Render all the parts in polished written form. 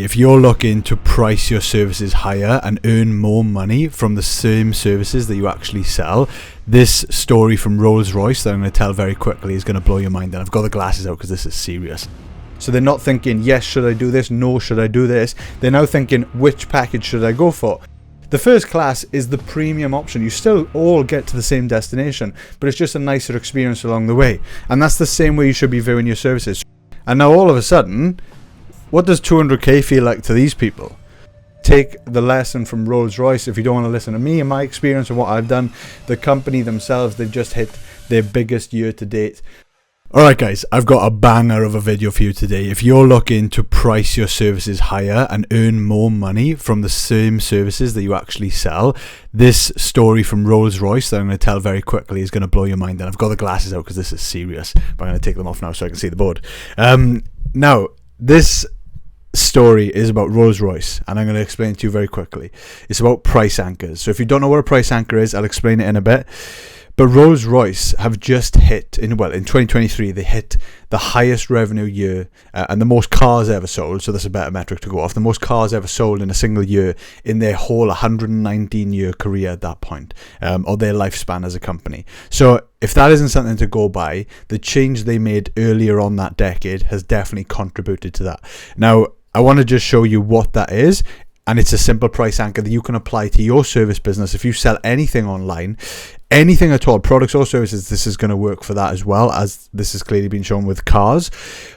If you're looking to price your services higher and earn more money from the same services that you actually sell, this story from Rolls-Royce that I'm going to tell very quickly is going to blow your mind. And I've got the glasses out because this is serious. So they're not thinking, yes, should I do this? No, should I do this? They're now thinking, which package should I go for? The first class is the premium option. You still all get to the same destination, but it's just a nicer experience along the way. And that's the same way you should be viewing your services. And now all of a sudden, what does 200k feel like to these people? Take the lesson from Rolls-Royce. If you don't want to listen to me and my experience and what I've done, the company themselves, they've just hit their biggest year to date. Alright guys, I've got a banger of a video for you today. If you're looking to price your services higher and earn more money from the same services that you actually sell, this story from Rolls-Royce that I'm going to tell very quickly is going to blow your mind. And I've got the glasses out because this is serious, but I'm going to take them off now so I can see the board. Now, this story is about Rolls-Royce, and I'm going to explain it to you very quickly. It's about price anchors. So if you don't know what a price anchor is, I'll explain it in a bit. But Rolls-Royce have just hit, in 2023, they hit the highest revenue year and the most cars ever sold. So that's a better metric to go off. The most cars ever sold in a single year in their whole 119-year career at that point, or their lifespan as a company. So if that isn't something to go by, the change they made earlier on that decade has definitely contributed to that. Now, I want to just show you what that is. And it's a simple price anchor that you can apply to your service business. If you sell anything online, anything at all, products or services, this is going to work for that as well, as this has clearly been shown with cars.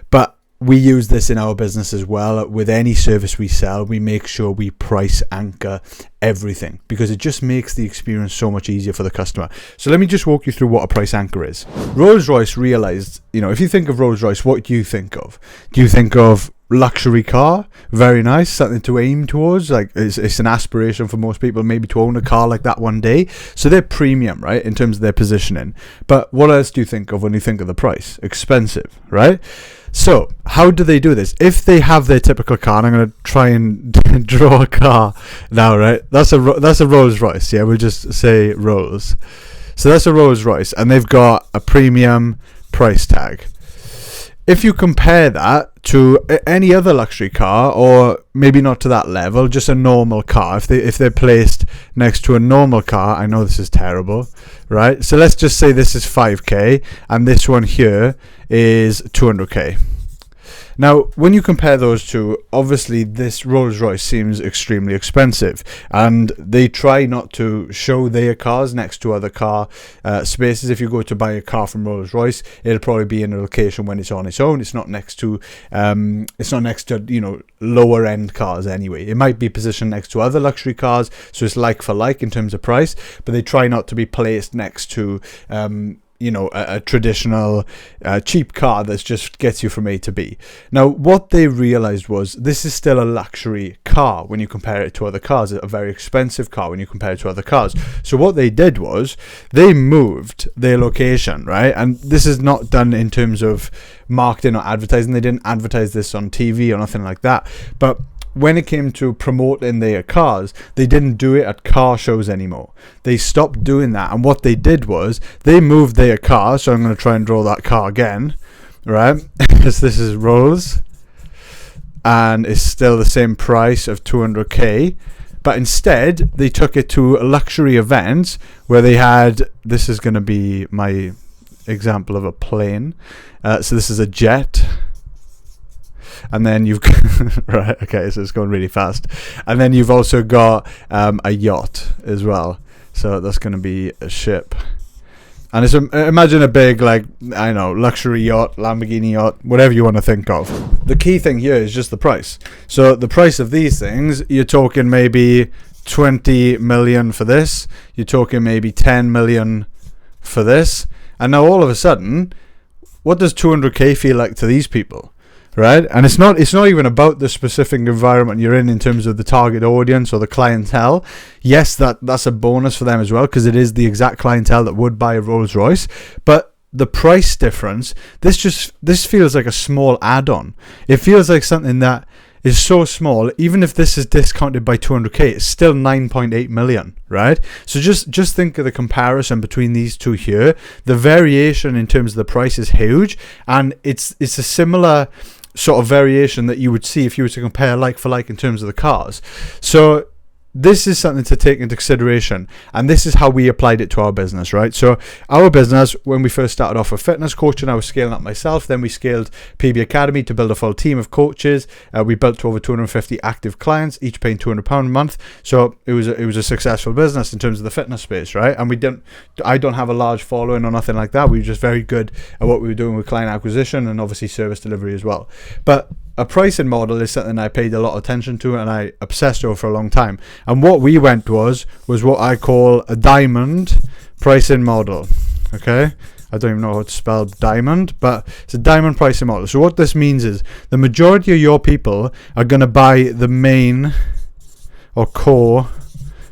But we use this in our business as well. With any service we sell, we make sure we price anchor everything because it just makes the experience so much easier for the customer. So let me just walk you through what a price anchor is. Rolls-Royce realized, if you think of Rolls-Royce, what do you think of? Do you think of luxury car? Very nice, something to aim towards. Like it's an aspiration for most people maybe to own a car like that one day. So they're premium, right, in terms of their positioning. But what else do you think of when you think of the price? Expensive, right? So how do they do this? If they have their typical car, and I'm going to try and draw a car now, right? That's a Rolls-Royce. Yeah, we'll just say Rolls. So that's a Rolls-Royce, and they've got a premium price tag. If you compare that to any other luxury car, or maybe not to that level, just a normal car, if they're placed next to a normal car, I know this is terrible, right? So let's just say this is 5k and this one here is 200k. Now, when you compare those two, obviously this Rolls-Royce seems extremely expensive, and they try not to show their cars next to other car spaces. If you go to buy a car from Rolls-Royce, it'll probably be in a location when it's on its own. It's not next to lower end cars anyway. It might be positioned next to other luxury cars, so it's like for like in terms of price, but they try not to be placed next to a traditional cheap car that just gets you from A to B. Now, what they realized was this is still a luxury car when you compare it to other cars, a very expensive car when you compare it to other cars. So what they did was they moved their location, right? And this is not done in terms of marketing or advertising. They didn't advertise this on TV or nothing like that. But when it came to promoting their cars, they didn't do it at car shows anymore. They stopped doing that. And what they did was they moved their car. So I'm going to try and draw that car again, right? Because this is Rolls. And it's still the same price of 200k. But instead, they took it to luxury events where they had, this is going to be my example of a plane. So this is a jet. And then you've right, okay, so it's going really fast. And then you've also got a yacht as well. So that's going to be a ship. And it's imagine a big, luxury yacht, Lamborghini yacht, whatever you want to think of. The key thing here is just the price. So the price of these things, you're talking maybe 20 million for this. You're talking maybe 10 million for this. And now all of a sudden, what does 200k feel like to these people? Right, and it's not even about the specific environment you're in terms of the target audience or the clientele. Yes, that's a bonus for them as well, because it is the exact clientele that would buy a Rolls-Royce. But the price difference, this feels like a small add-on. It feels like something that is so small. Even if this is discounted by 200k, it's still 9.8 million, right? So just think of the comparison between these two here. The variation in terms of the price is huge, and it's a similar sort of variation that you would see if you were to compare like for like in terms of the cars. So this is something to take into consideration, and this is how we applied it to our business, right? So our business, when we first started off with fitness coaching, I was scaling up myself. Then we scaled PB Academy to build a full team of coaches. We built to over 250 active clients, each paying £200 a month. So it was a successful business in terms of the fitness space, right? And I don't have a large following or nothing like that. We were just very good at what we were doing with client acquisition and obviously service delivery as well. But a pricing model is something I paid a lot of attention to and I obsessed over for a long time. And what we went was what I call a diamond pricing model. Okay? I don't even know how to spell diamond, but it's a diamond pricing model. So what this means is the majority of your people are going to buy the main or core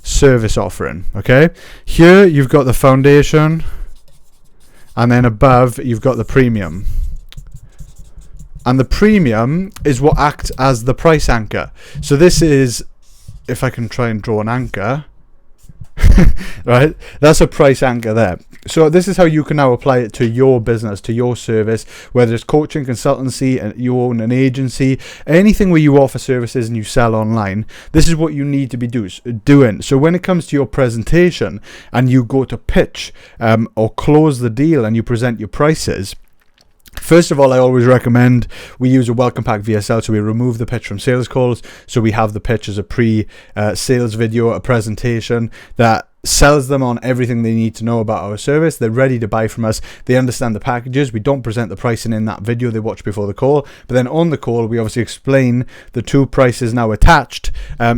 service offering. Okay? Here you've got the foundation, and then above you've got the premium. And the premium is what acts as the price anchor. So this is, if I can try and draw an anchor, right? That's a price anchor there. So this is how you can now apply it to your business, to your service, whether it's coaching, consultancy, and you own an agency, anything where you offer services and you sell online. This is what you need to be doing. So when it comes to your presentation and you go to pitch or close the deal and you present your prices, first of all, I always recommend we use a welcome pack VSL, so we remove the pitch from sales calls. So we have the pitch as a pre-sales video, a presentation that sells them on everything they need to know about our service. They're ready to buy from us. They understand the packages. We don't present the pricing in that video they watch before the call, but then on the call we obviously explain the two prices now attached.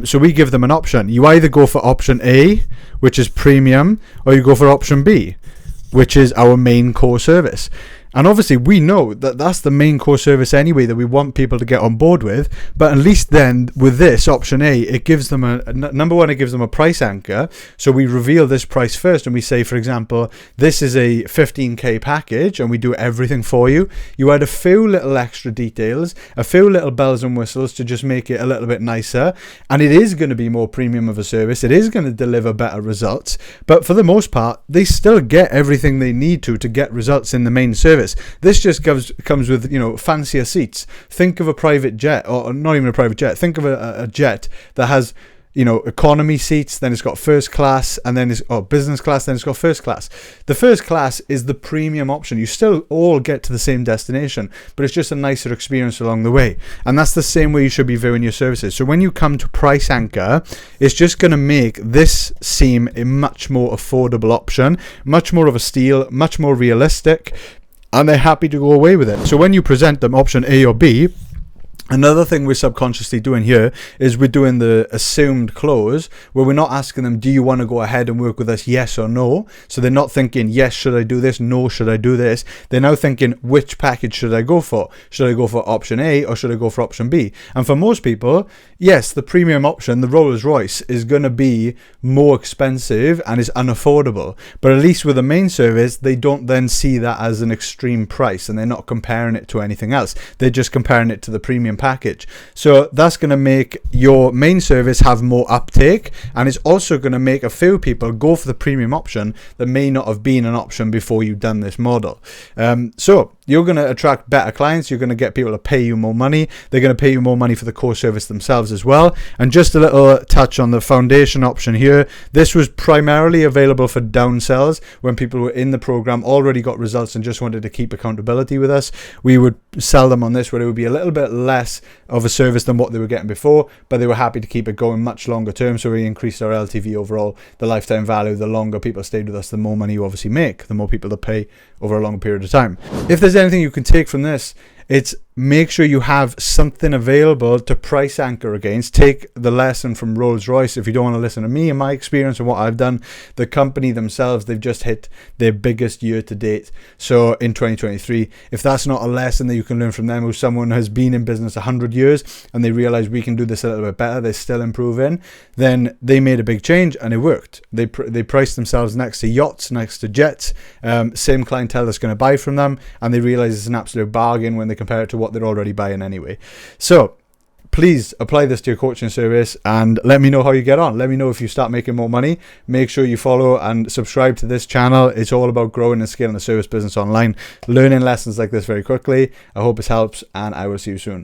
So we give them an option. You either go for option A, which is premium, or you go for option B, which is our main core service. And obviously we know that that's the main core service anyway that we want people to get on board with. But at least then with this option A, it gives them number one, it gives them a price anchor. So we reveal this price first and we say, for example, this is a 15k package and we do everything for you. You add a few little extra details, a few little bells and whistles to just make it a little bit nicer. And it is going to be more premium of a service. It is going to deliver better results. But for the most part, they still get everything they need to get results in the main service. This just comes with, fancier seats. Think of a private jet, or not even a private jet. Think of a jet that has, economy seats, then it's got first class, and then it's business class, then it's got first class. The first class is the premium option. You still all get to the same destination, but it's just a nicer experience along the way. And that's the same way you should be viewing your services. So when you come to price anchor, it's just going to make this seem a much more affordable option, much more of a steal, much more realistic, and they're happy to go away with it. So when you present them option A or B, another thing we're subconsciously doing here is we're doing the assumed close, where we're not asking them, do you want to go ahead and work with us, yes or no? So they're not thinking, yes, should I do this? No, should I do this? They're now thinking, which package should I go for? Should I go for option A or should I go for option B? And for most people, yes, the premium option, the Rolls-Royce, is going to be more expensive and is unaffordable. But at least with the main service, they don't then see that as an extreme price and they're not comparing it to anything else. They're just comparing it to the premium package. So that's going to make your main service have more uptake, and it's also going to make a few people go for the premium option that may not have been an option before you've done this model. So you're going to attract better clients. You're going to get people to pay you more money. They're going to pay you more money for the core service themselves as well. And just a little touch on the foundation option here. This was primarily available for downsells when people were in the program, already got results and just wanted to keep accountability with us. We would sell them on this where it would be a little bit less of a service than what they were getting before, but they were happy to keep it going much longer term. So we increased our LTV overall, the lifetime value. The longer people stayed with us, the more money you obviously make, the more people that pay over a long period of time. If there's anything you can take from this, it's make sure you have something available to price anchor against. Take the lesson from Rolls-Royce. If you don't want to listen to me and my experience and what I've done, the company themselves, they've just hit their biggest year to date. So in 2023, if that's not a lesson that you can learn from them, who someone has been in business 100 years and they realize we can do this a little bit better, they're still improving, then they made a big change and it worked. They priced themselves next to yachts, next to jets, same clientele that's going to buy from them, and they realize it's an absolute bargain when they compare it to what they're already buying anyway. So please apply this to your coaching service and let me know how you get on. Let me know if you start making more money. Make sure you follow and subscribe to this channel. It's all about growing and scaling a service business online, learning lessons like this very quickly. I hope this helps, and I will see you soon.